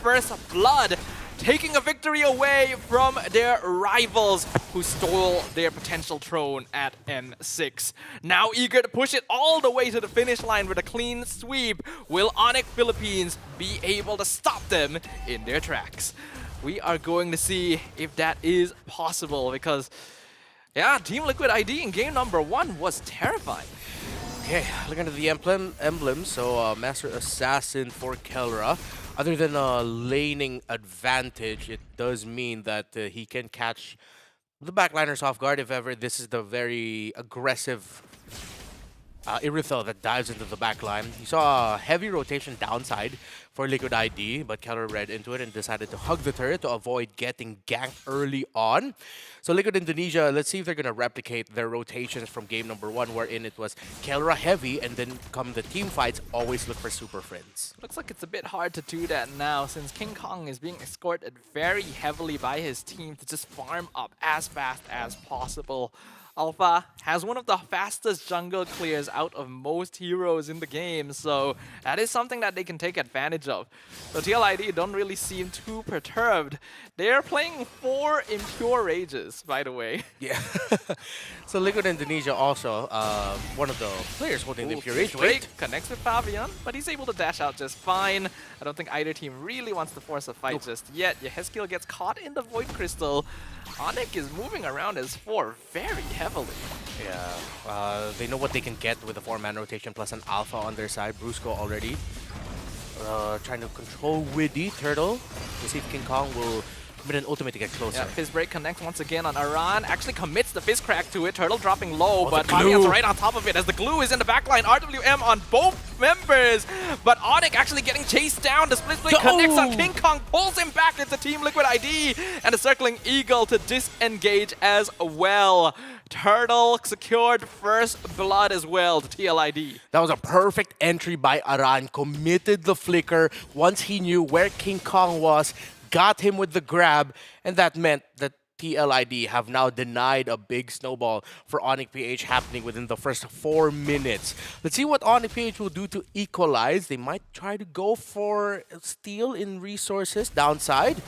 first blood, taking a victory away from their rivals who stole their potential throne at N6. Now eager to push it all the way to the finish line with a clean sweep, will Onic Philippines be able to stop them in their tracks? We are going to see if that is possible because, yeah, Team Liquid ID in game number 1 was terrifying. Okay, looking at the emblem, so Master Assassin for Kelra. Other than a laning advantage, it does mean that he can catch the backliners off guard if ever this is the very aggressive Irithel that dives into the backline. You saw a heavy rotation downside for Liquid ID, but Keller read into it and decided to hug the turret to avoid getting ganked early on. So Liquid Indonesia, let's see if they're going to replicate their rotations from game number 1, wherein it was Kelra heavy, and then come the team fights, always look for super friends. Looks like it's a bit hard to do that now since King Kong is being escorted very heavily by his team to just farm up as fast as possible. Alpha has one of the fastest jungle clears out of most heroes in the game, so that is something that they can take advantage of. So TLID don't really seem too perturbed. They're playing 4 Impure Rages, by the way. Yeah. So Liquid Indonesia also, one of the players holding the Impure Rage. Wait, connects with Pavian, but he's able to dash out just fine. I don't think either team really wants to force a fight just yet. Yeheskiel gets caught in the Void Crystal. Onic is moving around as 4 very heavily. Yeah, they know what they can get with a 4-man rotation plus an alpha on their side. Brusco already trying to control Widdy Turtle. We'll see if King Kong will commit an ultimate to get closer. Yeah, Fizz Break connects once again on Aran. Actually commits the Fizz Crack to it. Turtle dropping low, but Fabian's right on top of it as the glue is in the backline. RWM on both members, but Onic actually getting chased down. The Split Blade connects on King Kong, pulls him back into Team Liquid ID, and the Circling Eagle to disengage as well. Turtle secured first blood as well to TLID. That was a perfect entry by Aran. Committed the flicker once he knew where King Kong was, got him with the grab, and that meant that TLID have now denied a big snowball for Onic PH happening within the first 4 minutes. Let's see what Onic PH will do to equalize. They might try to go for steal in resources downside.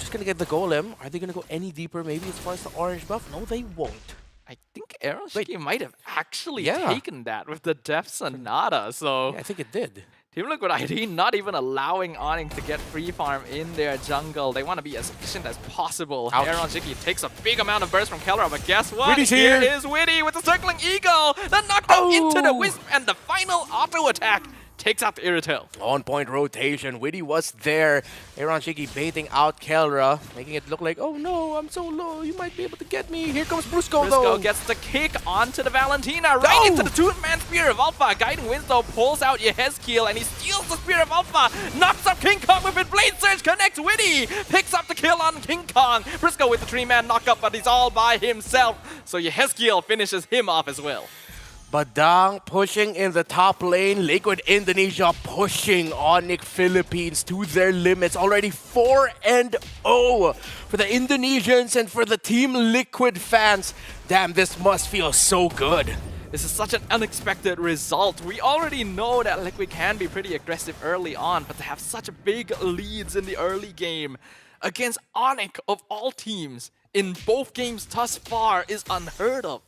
Just gonna get the golem. Are they gonna go any deeper maybe as far as the orange buff? No, they won't. I think Aeroshiki might have actually taken that with the Death Sonata, so... Yeah, I think it did. Team Liquid ID not even allowing Onic to get free farm in their jungle. They want to be as efficient as possible. Aeroshiki takes a big amount of burst from Kelra, but guess what? Widdy's here is Widdy with the Circling Eagle! The knockdown into the Wisp, and the final auto attack takes out the Irithel. On-point rotation. Widdy was there. Aeroshiki baiting out Kelra, making it look like, oh no, I'm so low. You might be able to get me. Here comes Brusco, though. Brusco gets the kick onto the Valentina, right into the 2-man Spear of Alpha. Guiding Winslow pulls out Yeheskiel, and he steals the Spear of Alpha. Knocks up King Kong with it. Blade Surge connects Widdy. Picks up the kill on King Kong. Brusco with the 3-man knockup, but he's all by himself. So Yeheskiel finishes him off as well. Badang pushing in the top lane. Liquid Indonesia pushing Onic Philippines to their limits. Already 4-0 for the Indonesians and for the Team Liquid fans. Damn, this must feel so good. This is such an unexpected result. We already know that Liquid can be pretty aggressive early on, but to have such big leads in the early game against Onic of all teams in both games thus far is unheard of.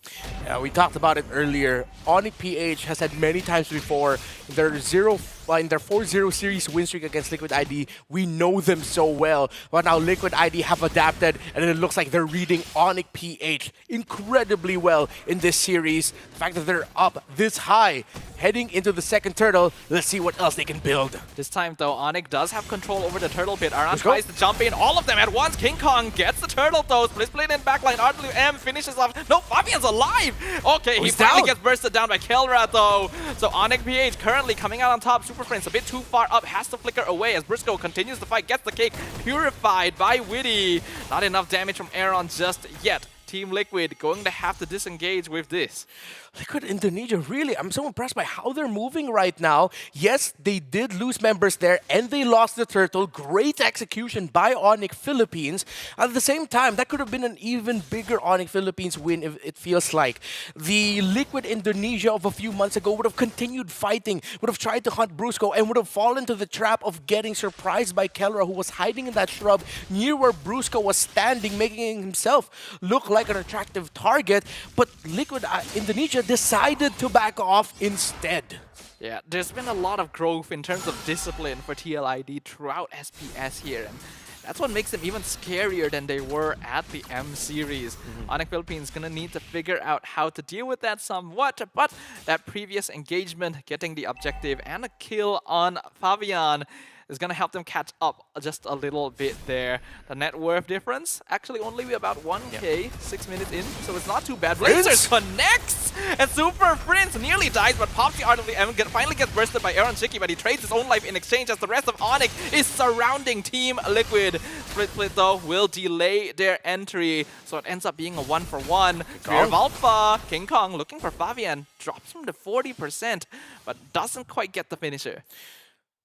Yeah, we talked about it earlier. Onic PH has had many times before in their 4-0 series win streak against Liquid ID. We know them so well, but now Liquid ID have adapted, and it looks like they're reading Onic PH incredibly well in this series. The fact that they're up this high, heading into the second turtle, let's see what else they can build. This time though, Onic does have control over the turtle pit. Aran tries to jump in, all of them at once. King Kong gets the turtle though. Split in backline. RWM finishes off. No, Fabian's alive! Okay, he finally gets bursted down by Kelra though. So Onic PH currently coming out on top. Super Friends a bit too far up, has to flicker away as Brusco continues the fight, gets the cake purified by Widdy. Not enough damage from Aaron just yet. Team Liquid going to have to disengage with this. Liquid Indonesia, really, I'm so impressed by how they're moving right now. Yes, they did lose members there and they lost the turtle. Great execution by Onic Philippines. At the same time, that could have been an even bigger Onic Philippines win, if it feels like. The Liquid Indonesia of a few months ago would have continued fighting, would have tried to hunt Brusco, and would have fallen to the trap of getting surprised by Kelra, who was hiding in that shrub near where Brusco was standing, making himself look like an attractive target. But Liquid Indonesia decided to back off instead. Yeah, there's been a lot of growth in terms of discipline for TLID throughout SPS here, and that's what makes them even scarier than they were at the M series. Onic Philippines gonna need to figure out how to deal with that somewhat, but that previous engagement, getting the objective and a kill on Fabian, is going to help them catch up just a little bit there. The net worth difference actually only be about 1k, 6 minutes in, so it's not too bad. Blazers connects, and Super Prince nearly dies, but pops the Art of the M, finally gets bursted by Aaron Shiki, but he trades his own life in exchange as the rest of Onic is surrounding Team Liquid. Split though will delay their entry, so it ends up being a 1-for-1. Fear of Alpha, King Kong looking for Fabian, drops him to 40%, but doesn't quite get the finisher.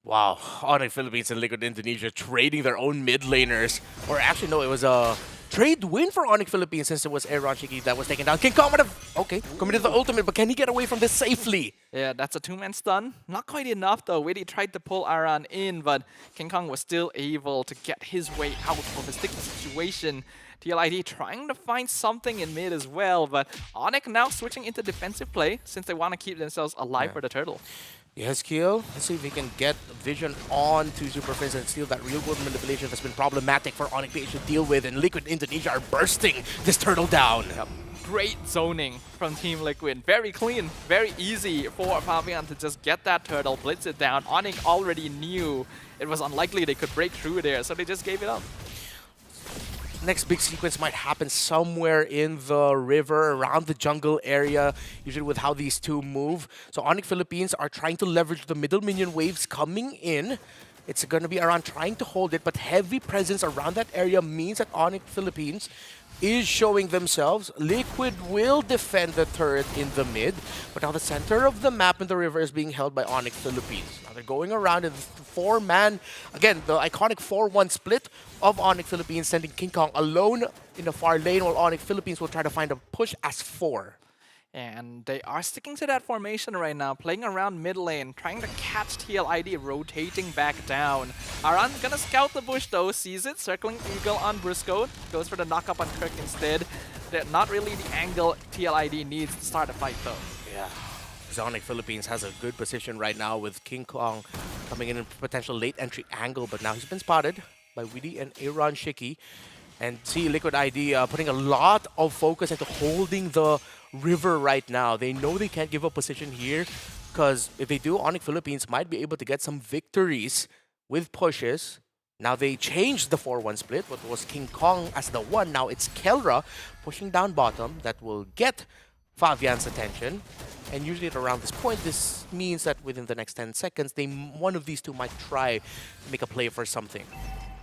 Wow, Onic Philippines and Liquid Indonesia trading their own mid laners. Or actually, no, it was a trade win for Onic Philippines since it was Aaron Shiki that was taken down. King Kong would have, okay, committed the ultimate, but can he get away from this safely? Yeah, that's a two-man stun. Not quite enough though. Witty tried to pull Aran in, but King Kong was still able to get his way out of a sticky situation. TLID trying to find something in mid as well, but Onic now switching into defensive play since they want to keep themselves alive for the turtle. Yes, Keel. Let's see if we can get vision on to Super Prince and steal that real-world manipulation that's been problematic for Onic PH to deal with, and Liquid Indonesia are bursting this turtle down. Yep. Great zoning from Team Liquid. Very clean, very easy for Fabian to just get that turtle, blitz it down. Onic already knew it was unlikely they could break through there, so they just gave it up. Next big sequence might happen somewhere in the river, around the jungle area, usually with how these two move. So Onic Philippines are trying to leverage the middle minion waves coming in. It's going to be around trying to hold it, but heavy presence around that area means that Onic Philippines is showing themselves. Liquid will defend the turret in the mid, but now the center of the map in the river is being held by Onic Philippines. Now they're going around in the four-man, again, the iconic 4-1 split of Onic Philippines, sending King Kong alone in the far lane, while Onic Philippines will try to find a push as 4. And they are sticking to that formation right now, playing around mid lane, trying to catch TLID, rotating back down. Aran gonna scout the bush though, sees it, circling Eagle on Brusco, goes for the knock-up on Kirk instead. They're not really the angle TLID needs to start a fight though. Yeah. Onic Philippines has a good position right now with King Kong coming in a potential late entry angle, but now he's been spotted by Widdy and Aaron Shiki. And see Liquid ID putting a lot of focus into holding the river right now. They know they can't give up position here, because if they do, Onic Philippines might be able to get some victories with pushes. Now they changed the 4-1 split. What was King Kong as the 1, now it's Kelra pushing down bottom. That will get Fabian's attention. And usually at around this point, this means that within the next 10 seconds, one of these two might try to make a play for something.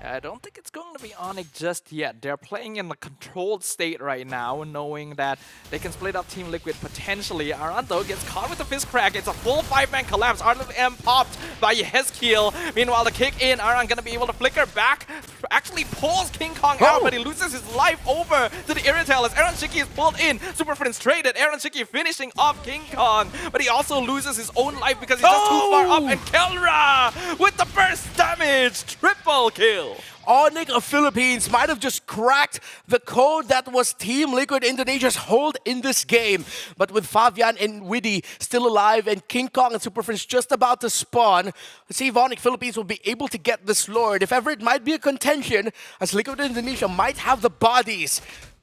I don't think it's going to be Onic just yet. They're playing in a controlled state right now, knowing that they can split up Team Liquid potentially. Aranto gets caught with the fist crack. It's a full 5-man collapse. Art of the M popped by Hezkiel. Meanwhile, the kick in, Aran gonna be able to flicker back. Actually pulls King Kong out, but he loses his life over to the Irritel as Aaron Shiki is pulled in. Super Friends traded. Aaron Shiki finishing off King Kong, but he also loses his own life because he's just too far up. And Kelra with the burst damage. Triple kill. Onic of Philippines might have just cracked the code that was Team Liquid Indonesia's hold in this game. But with Fabian and Widdy still alive and King Kong and Super Friends just about to spawn, let's see if Onic Philippines will be able to get this Lord. If ever it might be a contention, as Liquid Indonesia might have the bodies.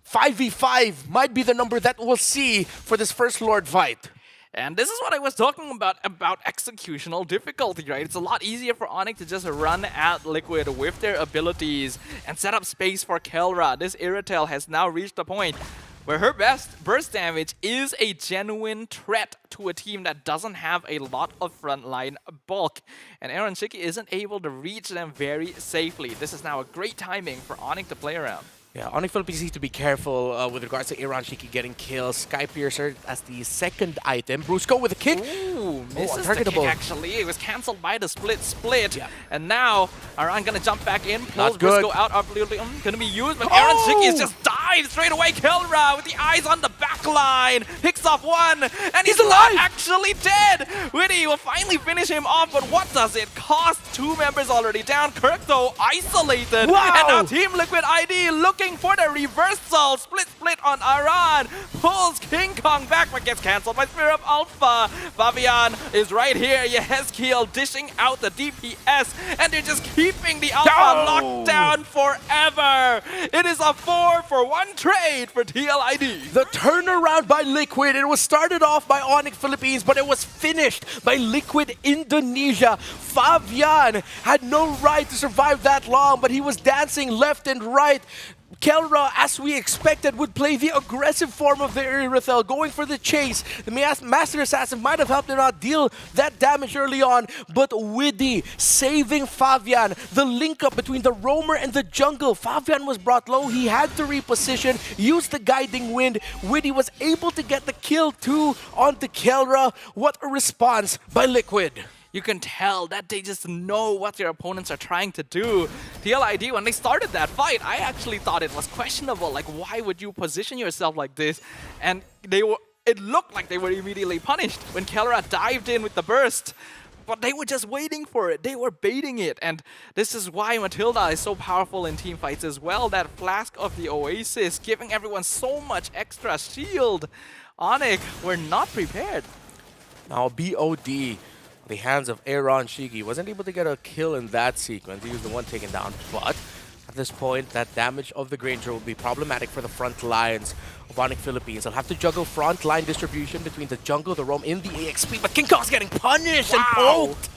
5v5 might be the number that we'll see for this first Lord fight. And this is what I was talking about executional difficulty, right? It's a lot easier for Onic to just run at Liquid with their abilities and set up space for Kelra. This Irritel has now reached a point where her best burst damage is a genuine threat to a team that doesn't have a lot of frontline bulk. And Aaron Shiki isn't able to reach them very safely. This is now a great timing for Onic to play around. Yeah, Onic Philippines needs to be careful with regards to Iran Shiki getting kills. Sky Piercer as the second item. Brusco with a kick. Ooh, misses the untargetable. kick actually. It was cancelled by the split. Yeah. And now Aran gonna jump back in, pulls Not good. Briscoe out. Absolutely gonna be used, but Aaron Shiki is just died straight away. Kelra with the eyes on the back line. Picks off one, and he's alive! not actually dead. Witty will finally finish him off, but what does it cost? 2 members already down. Kirk though isolated. Wow! And now Team Liquid ID looking for the reversal. Split on Aran. Pulls King Kong back, but gets cancelled by Spear of Alpha. Fabian is right here. Yehezkiel dishing out the DPS, and they're just keeping the Alpha locked down forever. It is a 4-for-1 trade for TLID. The turnaround by Liquid. It was started off by Onic Philippines, but it was finished by Liquid Indonesia. Fabian had no right to survive that long, but he was dancing left and right. Kelra, as we expected, would play the aggressive form of the Irithel, going for the chase. The Master Assassin might have helped him out deal that damage early on, but Widdy saving Fabian. The link up between the roamer and the jungle. Fabian was brought low. He had to reposition, use the guiding wind. Widdy was able to get the kill too onto Kelra. What a response by Liquid. You can tell that they just know what their opponents are trying to do. TLID, when they started that fight, I actually thought it was questionable. Like, why would you position yourself like this? And it looked like they were immediately punished when Kelra dived in with the burst. But they were just waiting for it. They were baiting it. And this is why Matilda is so powerful in team fights as well. That Flask of the Oasis, giving everyone so much extra shield. Onic were not prepared. Now BOD, the hands of Aaron Shiki, wasn't able to get a kill in that sequence. He was the one taken down, but at this point, that damage of the Granger will be problematic for the front lines of Onic Philippines. They'll have to juggle front line distribution between the jungle, the roam, in the EXP, but King Kong's getting punished and poked.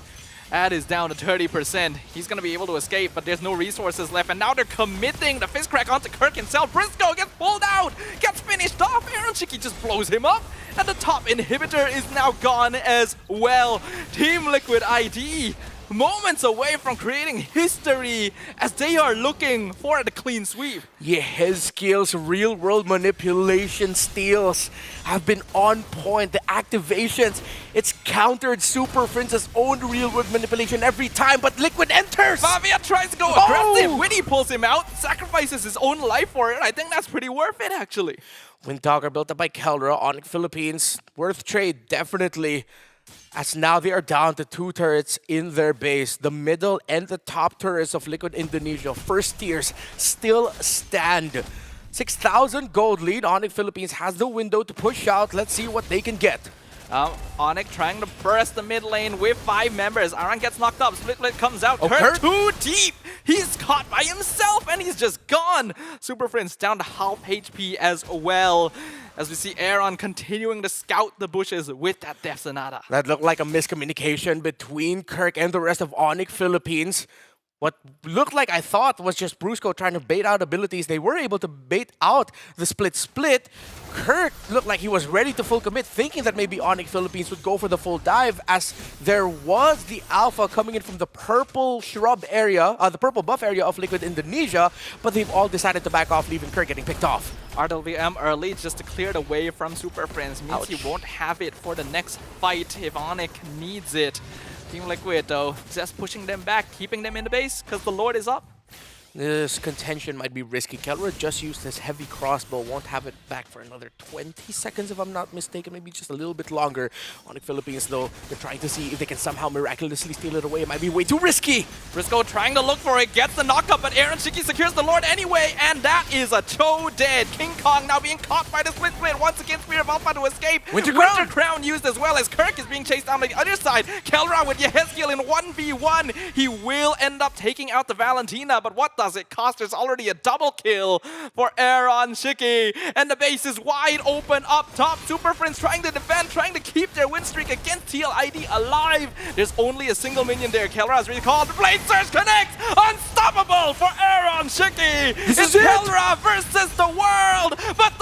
Ad is down to 30%. He's going to be able to escape, but there's no resources left. And now they're committing the fist crack onto Kirk himself. Briscoe gets pulled out, gets finished off. Aaron Shiki just blows him up. And the top inhibitor is now gone as well. Team Liquid ID, moments away from creating history as they are looking for the clean sweep. Yehezkiel's real-world manipulation steals have been on point. The activations, it's countered Super Prince's own real-world manipulation every time, but Liquid enters! Fabian tries to go aggressive. Winnie pulls him out, sacrifices his own life for it. I think that's pretty worth it, actually. Windtalker built up by Kelra, Onic Philippines, worth trade, definitely. As now they are down to 2 turrets in their base. The middle and the top turrets of Liquid Indonesia, first tiers, still stand. 6,000 gold lead. Onic Philippines has the window to push out. Let's see what they can get. Onic trying to burst the mid lane with 5 members. Aran gets knocked up. Split comes out. Kurt too deep. He's caught by himself and he's just gone. Super Prince down to half HP as well. As we see Aaron continuing to scout the bushes with that Death Sonata. That looked like a miscommunication between Kirk and the rest of Onic Philippines. What looked like, I thought, was just Brusco trying to bait out abilities. They were able to bait out the split. Kirk looked like he was ready to full commit, thinking that maybe Onic Philippines would go for the full dive, as there was the alpha coming in from the purple shrub area, the purple buff area of Liquid Indonesia, but they've all decided to back off, leaving Kirk getting picked off. RWM early just to clear the way from Super Friends means he won't have it for the next fight if Onic needs it. Team Liquid though, just pushing them back, keeping them in the base because the Lord is up. This contention might be risky. Kelra just used his heavy crossbow, won't have it back for another 20 seconds if I'm not mistaken, maybe just a little bit longer. Onic Philippines though, they're trying to see if they can somehow miraculously steal it away. It might be way too risky. Briscoe trying to look for it, gets the knockup, but Aaron Shiki secures the Lord anyway, and that is a Cho dead. King Kong now being caught by the split. Once again, Spear of Alpha to escape. Winter Crown used as well as Kirk is being chased down the other side. Kelra with Yehezkiel in 1v1. He will end up taking out the Valentina, but what does it cost? There's already a double kill for Aaron Shiki, and the base is wide open up top. Super Friends trying to defend, trying to keep their win streak against TLID alive. There's only a single minion there. Kelra is recalled. Blade Surge connects. Unstoppable for Aaron Shiki. It's Kelra versus the world, but